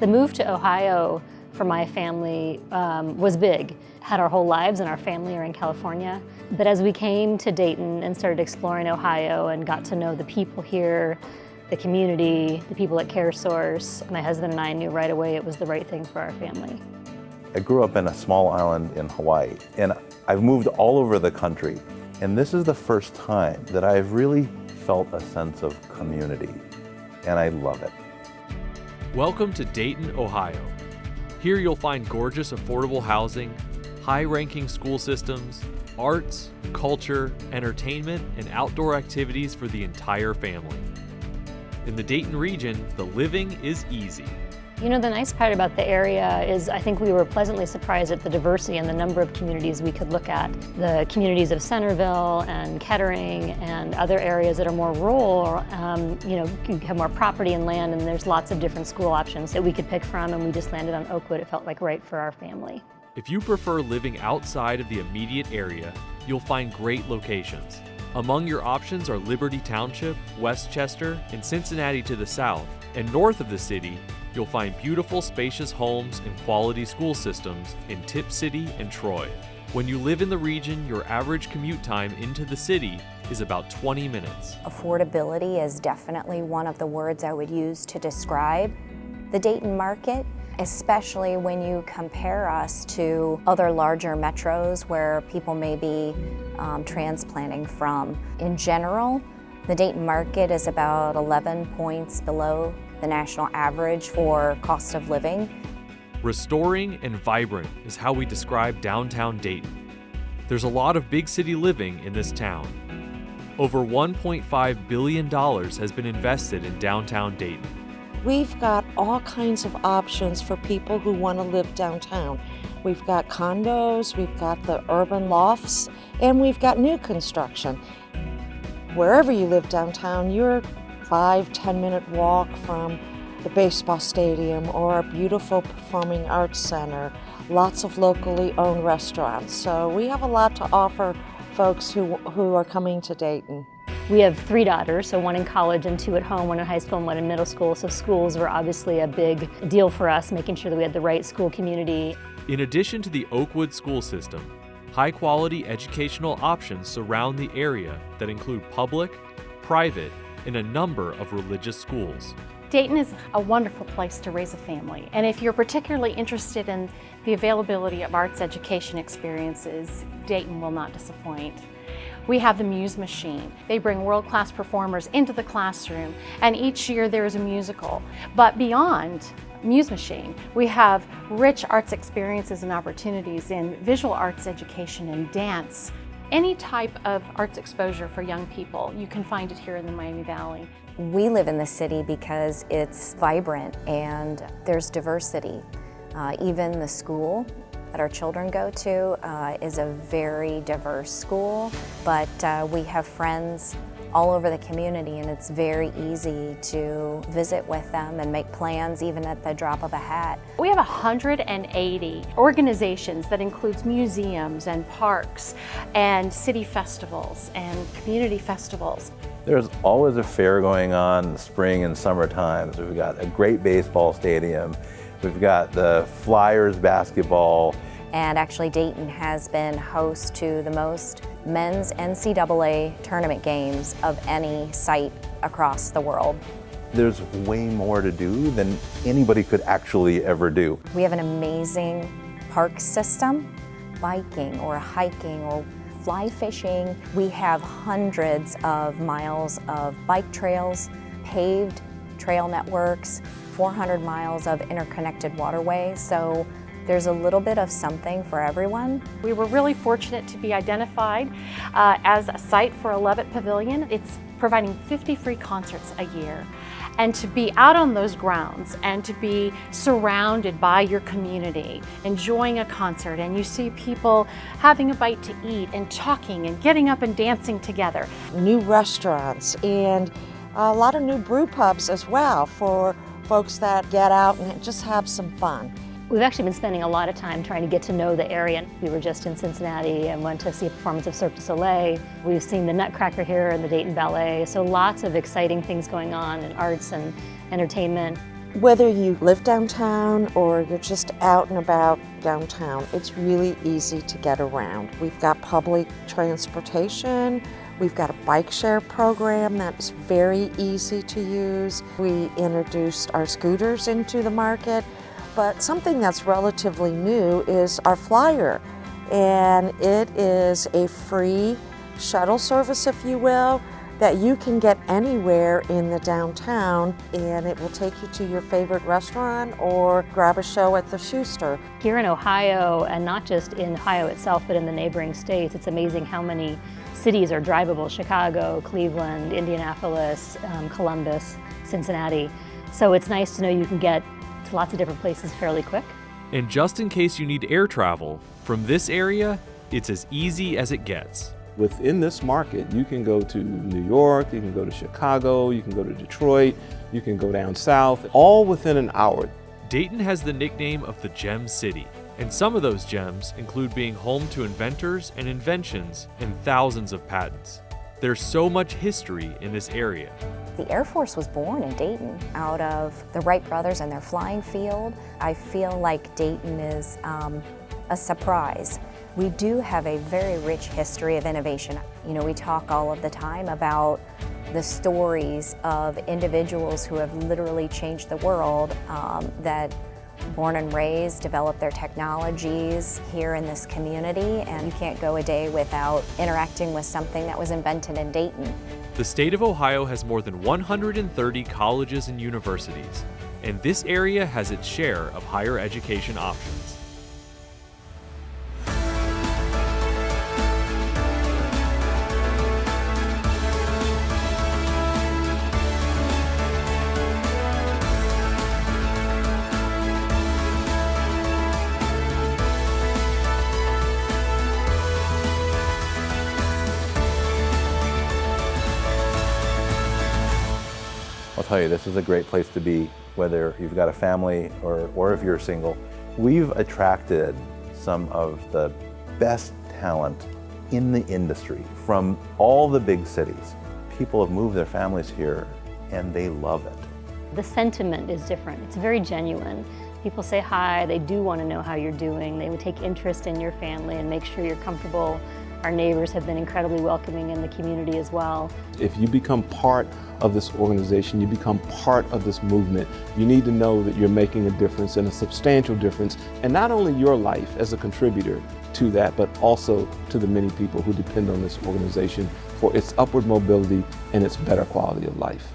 The move to Ohio for my family was big. Had our whole lives and our family are in California. But as we came to Dayton and started exploring Ohio and got to know the people here, the community, the people at CareSource, my husband and I knew right away it was the right thing for our family. I grew up in a small island in Hawaii, and I've moved all over the country. And this is the first time that I've really felt a sense of community, and I love it. Welcome to Dayton, Ohio. Here you'll find gorgeous, affordable housing, high-ranking school systems, arts, culture, entertainment, and outdoor activities for the entire family. In the Dayton region, the living is easy. You know, the nice part about the area is I think we were pleasantly surprised at the diversity and the number of communities we could look at. The communities of Centerville and Kettering and other areas that are more rural, you have more property and land, and there's lots of different school options that we could pick from, and we just landed on Oakwood. It felt like right for our family. If you prefer living outside of the immediate area, you'll find great locations. Among your options are Liberty Township, Westchester, and Cincinnati to the south, and north of the city, you'll find beautiful, spacious homes and quality school systems in Tip City and Troy. When you live in the region, your average commute time into the city is about 20 minutes. Affordability is definitely one of the words I would use to describe the Dayton market, especially when you compare us to other larger metros where people may be transplanting from. In general, the Dayton market is about 11 points below the national average for cost of living. Restoring and vibrant is how we describe downtown Dayton. There's a lot of big city living in this town. Over $1.5 billion has been invested in downtown Dayton. We've got all kinds of options for people who want to live downtown. We've got condos, we've got the urban lofts, and we've got new construction. Wherever you live downtown, you're 5-10 minute walk from the baseball stadium or a beautiful performing arts center, lots of locally owned restaurants. So we have a lot to offer folks who are coming to Dayton. We have 3 daughters, so one in college and 2 at home, one in high school and one in middle school, so schools were obviously a big deal for us, making sure that we had the right school community. In addition to the Oakwood school system, high-quality educational options surround the area that include public, private, and a number of religious schools. Dayton is a wonderful place to raise a family, and if you're particularly interested in the availability of arts education experiences, Dayton will not disappoint. We have the Muse Machine. They bring world-class performers into the classroom, and each year there is a musical. But beyond Muse Machine, we have rich arts experiences and opportunities in visual arts education and dance. Any type of arts exposure for young people, you can find it here in the Miami Valley. We live in the city because it's vibrant and there's diversity. Even the school that our children go to is a very diverse school, but we have friends all over the community, and it's very easy to visit with them and make plans even at the drop of a hat. We have 180 organizations that includes museums and parks and city festivals and community festivals. There's always a fair going on in the spring and summer times. We've got a great baseball stadium. We've got the Flyers basketball. And actually Dayton has been host to the most men's NCAA tournament games of any site across the world. There's way more to do than anybody could actually ever do. We have an amazing park system, biking or hiking or fly fishing. We have hundreds of miles of bike trails, paved trail networks, 400 miles of interconnected waterways. So there's a little bit of something for everyone. We were really fortunate to be identified as a site for a Levitt Pavilion. It's providing 50 free concerts a year. And to be out on those grounds and to be surrounded by your community, enjoying a concert, and you see people having a bite to eat and talking and getting up and dancing together. New restaurants and a lot of new brew pubs as well for folks that get out and just have some fun. We've actually been spending a lot of time trying to get to know the area. We were just in Cincinnati and went to see a performance of Cirque du Soleil. We've seen the Nutcracker here and the Dayton Ballet, so lots of exciting things going on in arts and entertainment. Whether you live downtown or you're just out and about downtown, it's really easy to get around. We've got public transportation, we've got a bike share program that's very easy to use. We introduced our scooters into the market, but something that's relatively new is our flyer. And it is a free shuttle service, if you will, that you can get anywhere in the downtown, and it will take you to your favorite restaurant or grab a show at the Schuster. Here in Ohio, and not just in Ohio itself, but in the neighboring states, it's amazing how many cities are drivable: Chicago, Cleveland, Indianapolis, Columbus, Cincinnati. So it's nice to know you can get to lots of different places fairly quick. And just in case you need air travel, from this area, it's as easy as it gets. Within this market, you can go to New York, you can go to Chicago, you can go to Detroit, you can go down south, all within an hour. Dayton has the nickname of the Gem City, and some of those gems include being home to inventors and inventions and thousands of patents. There's so much history in this area. The Air Force was born in Dayton out of the Wright brothers and their flying field. I feel like Dayton is a surprise. We do have a very rich history of innovation. You know, we talk all of the time about the stories of individuals who have literally changed the world, that born and raised, developed their technologies here in this community, and you can't go a day without interacting with something that was invented in Dayton. The state of Ohio has more than 130 colleges and universities, and this area has its share of higher education options. I'll tell you, this is a great place to be, whether you've got a family or if you're single. We've attracted some of the best talent in the industry from all the big cities. People have moved their families here and they love it. The sentiment is different. It's very genuine. People say hi, they do want to know how you're doing. They would take interest in your family and make sure you're comfortable. Our neighbors have been incredibly welcoming in the community as well. If you become part of this organization, you become part of this movement, you need to know that you're making a difference, and a substantial difference, and not only your life as a contributor to that, but also to the many people who depend on this organization for its upward mobility and its better quality of life.